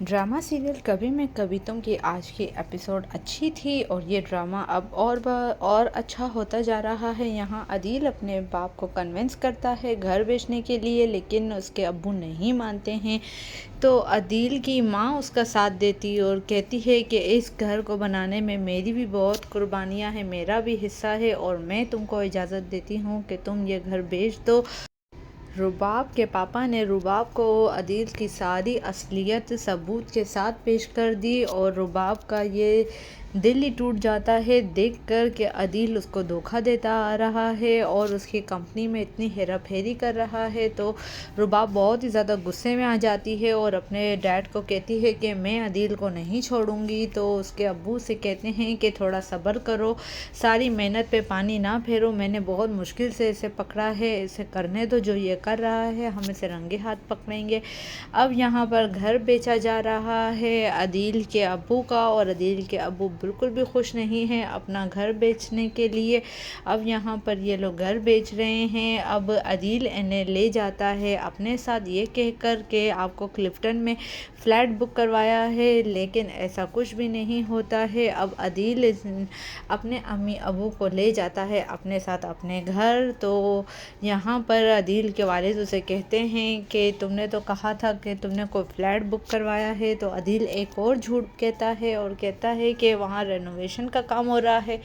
Drama serial कभी मैं कभी तुम की आज की एपिसोड अच्छी थी और ये ड्रामा अब और अच्छा होता जा रहा है। यहाँ अदील अपने बाप को कन्विंस करता है घर बेचने के लिए, लेकिन उसके अब्बू नहीं मानते हैं। तो अदील की माँ उसका साथ देती और कहती है कि इस घर को बनाने में मेरी भी बहुत कुर्बानियाँ हैं, मेरा भी हिस्सा है और मैं तुमको इजाज़त देती हूँ कि तुम ये घर बेच दो। रुबाब के पापा ने रुबाब को अदील की सारी असलियत सबूत के साथ पेश कर दी और रुबाब का ये दिल ही टूट जाता है देखकर कि अदील उसको धोखा देता आ रहा है और उसकी कंपनी में इतनी हेरा फेरी कर रहा है। तो रुबाब बहुत ही ज़्यादा गुस्से में आ जाती है और अपने डैड को कहती है कि मैं अदील को नहीं छोड़ूंगी। तो उसके अब्बू से कहते हैं कि थोड़ा सब्र करो, सारी मेहनत पे पानी ना फेरो, मैंने बहुत मुश्किल से इसे पकड़ा है, इसे करने दो, जो ये कर रहा है हम इसे रंगे हाथ पकड़ेंगे। अब यहाँ पर घर बेचा जा रहा है अदील के अब्बू का और अदील के अब्बू बिल्कुल भी खुश नहीं हैं अपना घर बेचने के लिए। अब यहाँ पर ये लोग घर बेच रहे हैं। अब अदील इन्हें ले जाता है अपने साथ ये कहकर के आपको क्लिफ्टन में फ़्लैट बुक करवाया है, लेकिन ऐसा कुछ भी नहीं होता है। अब अदील अपने अम्मी अबू को ले जाता है अपने साथ अपने घर। तो यहाँ पर अदील के वालिद उसे कहते हैं कि तुमने तो कहा था कि तुमने कोई फ़्लैट बुक करवाया है। तो अदील एक और झूठ कहता है और कहता है कि वहाँ रेनोवेशन का काम हो रहा है,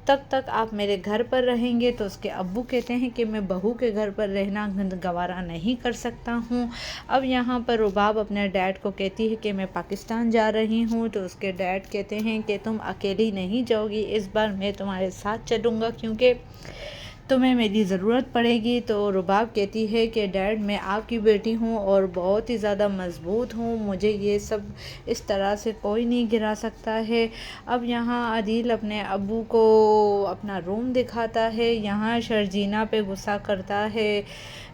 तब तक आप मेरे घर पर रहेंगे। तो उसके अब्बू कहते हैं कि मैं बहू के घर पर रहना गवारा नहीं कर सकता हूँ। अब यहाँ पर रुबाब अपने डैड को कहती है कि मैं पाकिस्तान जा रही हूँ। तो उसके डैड कहते हैं कि तुम अकेली नहीं जाओगी, इस बार मैं तुम्हारे साथ चलूँगा क्योंकि तुम्हें मेरी ज़रूरत पड़ेगी। तो रुबाब कहती है कि डैड मैं आपकी बेटी हूँ और बहुत ही ज़्यादा मज़बूत हूँ, मुझे ये सब इस तरह से कोई नहीं गिरा सकता है। अब यहाँ अदील अपने अब्बू को अपना रूम दिखाता है। यहाँ शर्जीना पे गुस्सा करता है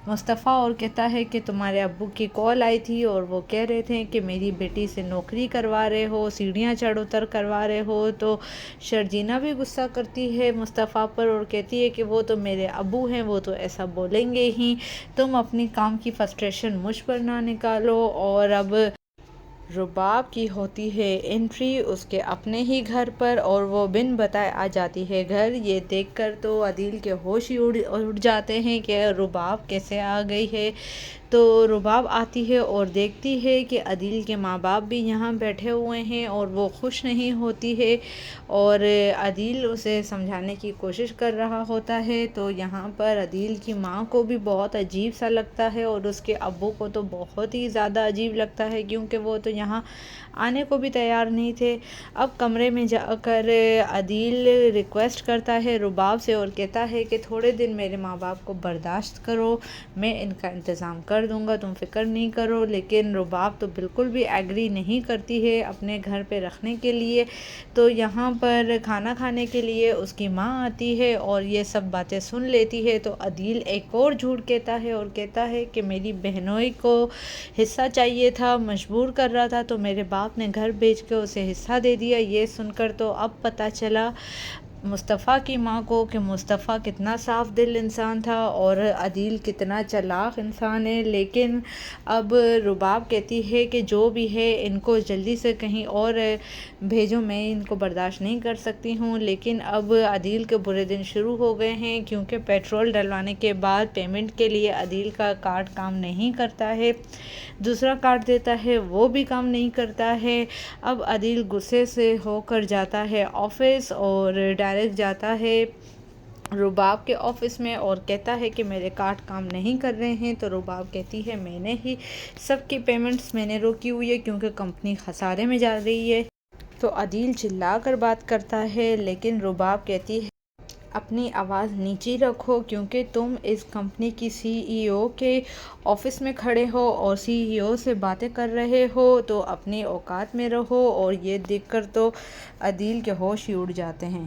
मुस्तफ़ा और कहता है कि तुम्हारे अब्बू की कॉल आई थी और वो कह रहे थे कि मेरी बेटी से नौकरी करवा रहे हो, सीढ़ियाँ चढ़ उतर करवा रहे हो। तो शर्जीना भी गुस्सा करती है मुस्तफ़ा पर और कहती है कि वो तो मेरे अब्बू हैं, वो तो ऐसा बोलेंगे ही, तुम अपनी काम की फ्रस्ट्रेशन मुझ पर ना निकालो। और अब रुबाब की होती है एंट्री उसके अपने ही घर पर और वो बिन बताए आ जाती है घर। ये देखकर तो अदील के होश ही उड़ जाते हैं कि रुबाब कैसे आ गई है। तो रुबाब आती है और देखती है कि अदील के माँ बाप भी यहाँ बैठे हुए हैं और वो खुश नहीं होती है और अदील उसे समझाने की कोशिश कर रहा होता है। तो यहाँ पर अदील की माँ को भी बहुत अजीब सा लगता है और उसके अब्बू को तो बहुत ही ज़्यादा अजीब लगता है क्योंकि वो तो यहाँ आने को भी तैयार नहीं थे। अब कमरे में जाकर अदील रिक्वेस्ट करता है रुबाब से और कहता है कि थोड़े दिन मेरे माँ बाप को बर्दाश्त करो, मैं इनका इंतज़ाम कर दूंगा, तुम फिक्र नहीं करो। लेकिन रुबाब तो बिल्कुल भी एग्री नहीं करती है अपने घर पे रखने के लिए। तो यहाँ पर खाना खाने के लिए उसकी माँ आती है और ये सब बातें सुन लेती है। तो अदील एक और झूठ कहता है और कहता है कि मेरी बहनोई को हिस्सा चाहिए था, मजबूर कर रहा था, तो मेरे बाप ने घर बेच के उसे हिस्सा दे दिया। ये सुनकर तो अब पता चला मुस्तफ़ा की माँ को कि मुस्तफ़ा कितना साफ़ दिल इंसान था और अदील कितना चालाक इंसान है। लेकिन अब रुबाब कहती है कि जो भी है इनको जल्दी से कहीं और भेजो, मैं इनको बर्दाश्त नहीं कर सकती हूँ। लेकिन अब अदील के बुरे दिन शुरू हो गए हैं क्योंकि पेट्रोल डलवाने के बाद पेमेंट के लिए अदील का कार्ड काम नहीं करता है, दूसरा कार्ड देता है वो भी काम नहीं करता है। अब अदील गुस्से से होकर जाता है ऑफिस और डायरेक्ट जाता है रुबाब के ऑफिस में और कहता है कि मेरे कार्ड काम नहीं कर रहे हैं। तो रुबाब कहती है मैंने ही सबकी पेमेंट्स मैंने रोकी हुई है क्योंकि कंपनी खसारे में जा रही है। तो अदील चिल्ला कर बात करता है लेकिन रुबाब कहती है अपनी आवाज़ नीची रखो क्योंकि तुम इस कंपनी की सीईओ के ऑफिस में खड़े हो और सीईओ से बातें कर रहे हो, तो अपनी औकात में रहो। और ये देखकर तो अदील के होश ही उड़ जाते हैं।